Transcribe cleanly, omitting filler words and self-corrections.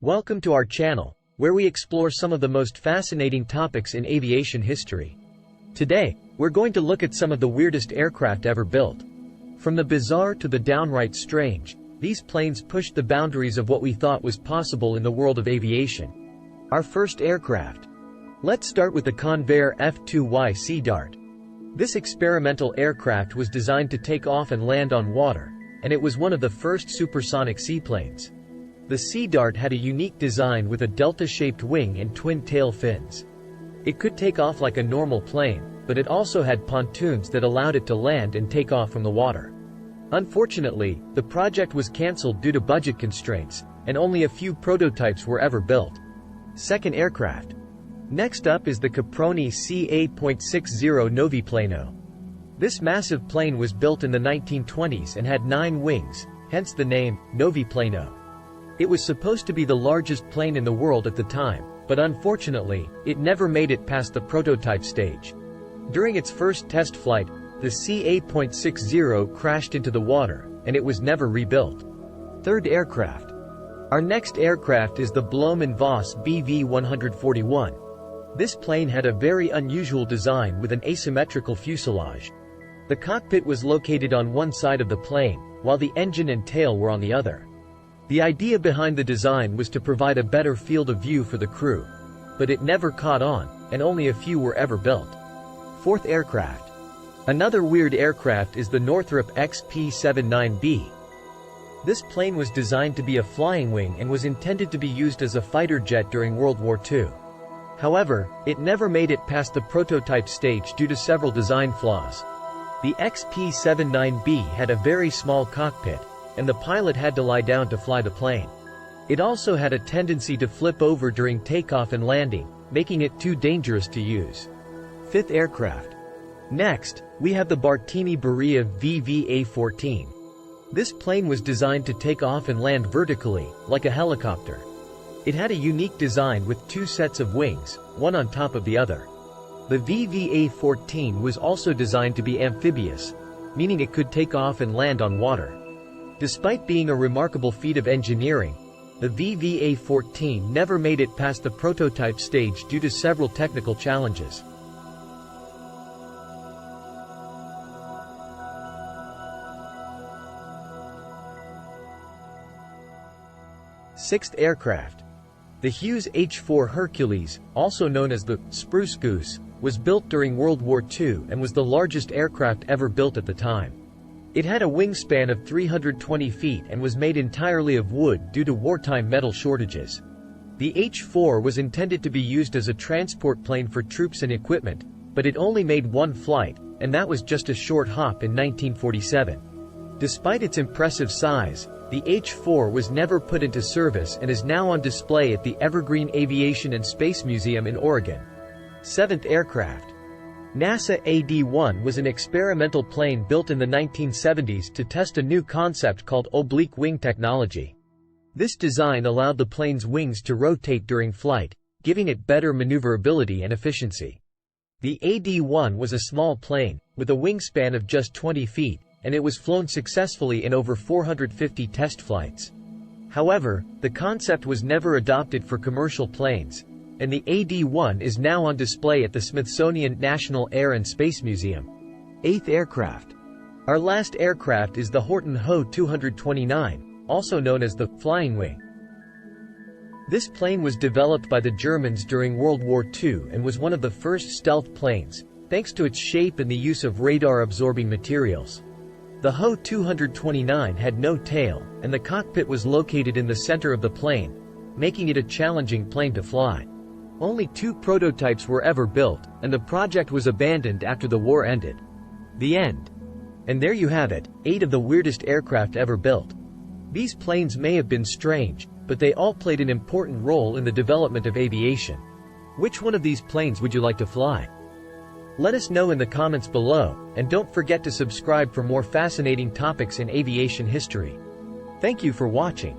Welcome to our channel, where we explore some of the most fascinating topics in aviation history. Today, we're going to look at some of the weirdest aircraft ever built. From the bizarre to the downright strange, these planes pushed the boundaries of what we thought was possible in the world of aviation. Our first aircraft. Let's start with the Convair F-2Y Sea Dart. This experimental aircraft was designed to take off and land on water, and it was one of the first supersonic seaplanes. The Sea Dart had a unique design with a delta-shaped wing and twin-tail fins. It could take off like a normal plane, but it also had pontoons that allowed it to land and take off from the water. Unfortunately, the project was cancelled due to budget constraints, and only a few prototypes were ever built. Second aircraft. Next up is the Caproni CA.60 Noviplano. This massive plane was built in the 1920s and had 9 wings, hence the name, Noviplano. It was supposed to be the largest plane in the world at the time, but unfortunately, it never made it past the prototype stage. During its first test flight, the CA.60 crashed into the water, and it was never rebuilt. Third aircraft. Our next aircraft is the Blohm & Voss BV-141. This plane had a very unusual design with an asymmetrical fuselage. The cockpit was located on one side of the plane, while the engine and tail were on the other. The idea behind the design was to provide a better field of view for the crew. But it never caught on, and only a few were ever built. Fourth aircraft. Another weird aircraft is the Northrop XP-79B. This plane was designed to be a flying wing and was intended to be used as a fighter jet during World War II. However, it never made it past the prototype stage due to several design flaws. The XP-79B had a very small cockpit, and the pilot had to lie down to fly the plane. It also had a tendency to flip over during takeoff and landing, making it too dangerous to use. Fifth aircraft. Next, we have the Bartini Berea VVA-14. This plane was designed to take off and land vertically, like a helicopter. It had a unique design with 2 sets of wings, one on top of the other. The VVA-14 was also designed to be amphibious, meaning it could take off and land on water. Despite being a remarkable feat of engineering, the VVA-14 never made it past the prototype stage due to several technical challenges. Sixth aircraft. The Hughes H-4 Hercules, also known as the Spruce Goose, was built during World War II and was the largest aircraft ever built at the time. It had a wingspan of 320 feet and was made entirely of wood due to wartime metal shortages. The H-4 was intended to be used as a transport plane for troops and equipment, but it only made one flight, and that was just a short hop in 1947. Despite its impressive size, the H-4 was never put into service and is now on display at the Evergreen Aviation and Space Museum in Oregon. Seventh aircraft. NASA AD-1 was an experimental plane built in the 1970s to test a new concept called oblique wing technology. This design allowed the plane's wings to rotate during flight, giving it better maneuverability and efficiency. The AD-1 was a small plane, with a wingspan of just 20 feet, and it was flown successfully in over 450 test flights. However, the concept was never adopted for commercial planes, and the AD-1 is now on display at the Smithsonian National Air and Space Museum. Eighth aircraft. Our last aircraft is the Horten Ho 229, also known as the Flying Wing. This plane was developed by the Germans during World War II and was one of the first stealth planes, thanks to its shape and the use of radar-absorbing materials. The Ho 229 had no tail, and the cockpit was located in the center of the plane, making it a challenging plane to fly. Only 2 prototypes were ever built, and the project was abandoned after the war ended. The end. And there you have it, 8 of the weirdest aircraft ever built. These planes may have been strange, but they all played an important role in the development of aviation. Which one of these planes would you like to fly? Let us know in the comments below, and don't forget to subscribe for more fascinating topics in aviation history. Thank you for watching.